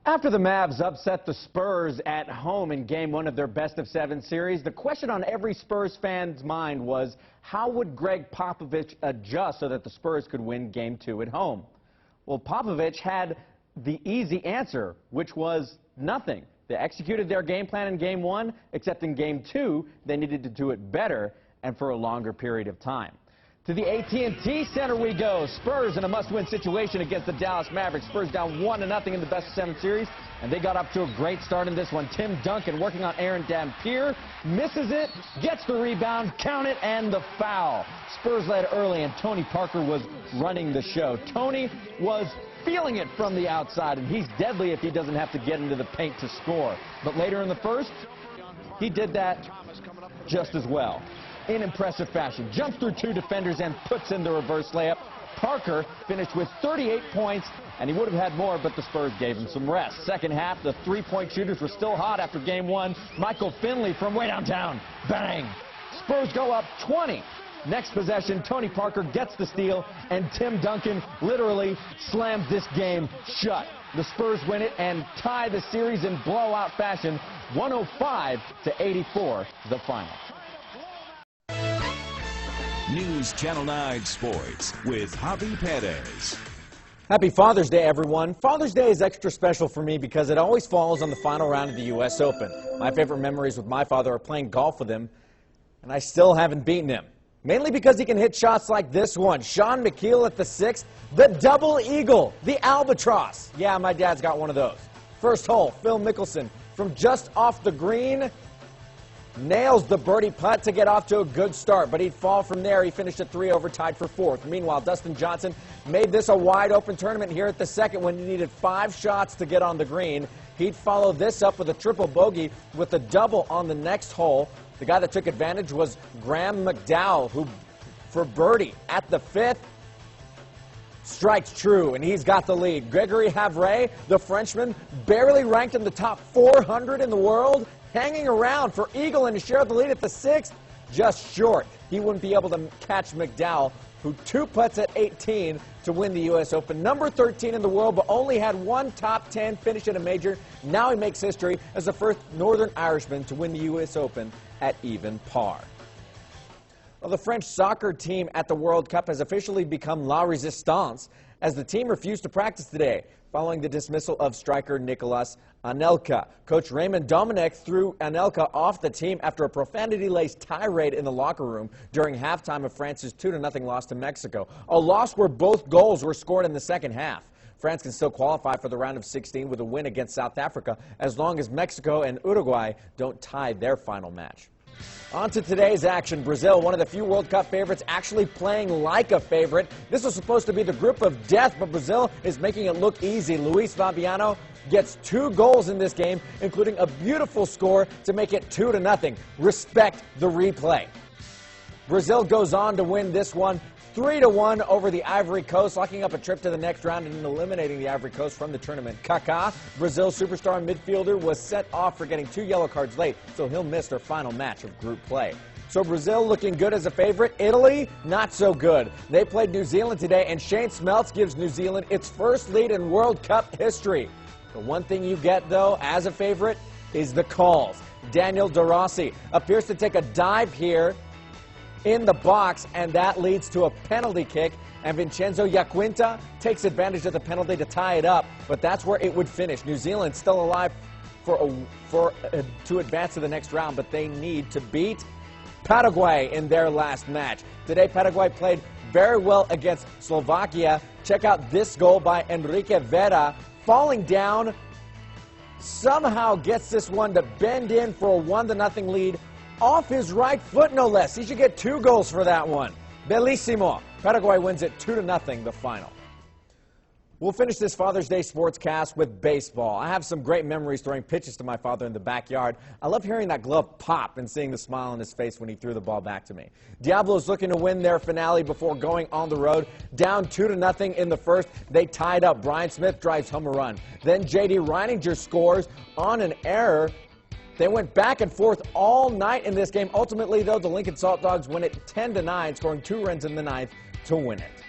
After the Mavs upset the Spurs at home in Game 1 of their best-of-7 series, the question on every Spurs fan's mind was, how would Greg Popovich adjust so that the Spurs could win Game 2 at home? Well, Popovich had the easy answer, which was nothing. They executed their game plan in Game 1, except in Game 2, they needed to do it better and for a longer period of time. To the AT&T Center we go. Spurs in a must-win situation against the Dallas Mavericks. Spurs down 1-0 in the best-of-7 series, and they got up to a great start in this one. Tim Duncan working on Aaron Dampier, misses it, gets the rebound, count it, and the foul. Spurs led early, and Tony Parker was running the show. Tony was feeling it from the outside, and he's deadly if he doesn't have to get into the paint to score. But later in the first, he did that just as well. In impressive fashion, jumps through two defenders and puts in the reverse layup. Parker finished with 38 points, and he would have had more, but the Spurs gave him some rest. Second half, the three-point shooters were still hot after Game 1. Michael Finley from way downtown. Bang! Spurs go up 20. Next possession, Tony Parker gets the steal, and Tim Duncan literally slams this game shut. The Spurs win it and tie the series in blowout fashion, 105-84, the final. News Channel 9 Sports with Javi Perez. Happy Father's Day, everyone. Father's Day is extra special for me because it always falls on the final round of the U.S. Open. My favorite memories with my father are playing golf with him, and I still haven't beaten him. Mainly because he can hit shots like this one. Sean McKeel at the 6th, the double eagle, the albatross. Yeah, my dad's got one of those. First hole, Phil Mickelson from just off the green. Nails the birdie putt to get off to a good start, but he'd fall from there. He finished at 3 over, tied for 4th. Meanwhile, Dustin Johnson made this a wide-open tournament here at the 2nd when he needed 5 shots to get on the green. He'd follow this up with a triple bogey with a double on the next hole. The guy that took advantage was Graham McDowell, who, for birdie at the 5th, strikes true, and he's got the lead. Gregory Havre, the Frenchman, barely ranked in the top 400 in the world, hanging around for eagle and to share the lead at the 6th, just short. He wouldn't be able to catch McDowell, who 2 putts at 18 to win the U.S. Open. Number 13 in the world, but only had one top 10 finish at a major. Now he makes history as the first Northern Irishman to win the U.S. Open at even par. Well, the French soccer team at the World Cup has officially become La Resistance as the team refused to practice today following the dismissal of striker Nicolas Anelka. Coach Raymond Domenech threw Anelka off the team after a profanity-laced tirade in the locker room during halftime of France's 2-0 loss to Mexico, a loss where both goals were scored in the second half. France can still qualify for the round of 16 with a win against South Africa as long as Mexico and Uruguay don't tie their final match. On to today's action. Brazil, one of the few World Cup favorites, actually playing like a favorite. This was supposed to be the group of death, but Brazil is making it look easy. Luis Fabiano gets 2 goals in this game, including a beautiful score to make it 2-0. Respect the replay. Brazil goes on to win this one 3-1 over the Ivory Coast, locking up a trip to the next round and eliminating the Ivory Coast from the tournament. Kaká, Brazil's superstar midfielder, was set off for getting 2 yellow cards late, so he'll miss their final match of group play. So Brazil looking good as a favorite. Italy, not so good. They played New Zealand today, and Shane Smeltz gives New Zealand its first lead in World Cup history. The one thing you get, though, as a favorite, is the calls. Daniel De Rossi appears to take a dive here in the box, and that leads to a penalty kick, and Vincenzo Iaquinta takes advantage of the penalty to tie it up, but that's where it would finish. New Zealand still alive to advance to the next round, but they need to beat Paraguay in their last match. Today, Paraguay played very well against Slovakia. Check out this goal by Enrique Vera, falling down, somehow gets this one to bend in for a 1-0 lead. Off his right foot, no less. He should get 2 goals for that one. Bellissimo. Paraguay wins it 2-0, the final. We'll finish this Father's Day sportscast with baseball. I have some great memories throwing pitches to my father in the backyard. I love hearing that glove pop and seeing the smile on his face when he threw the ball back to me. Diablos looking to win their finale before going on the road. Down 2-0 in the first. They tied up. Brian Smith drives home a run. Then J.D. Reininger scores on an error. They went back and forth all night in this game. Ultimately, though, the Lincoln Salt Dogs win it 10-9, scoring 2 runs in the 9th to win it.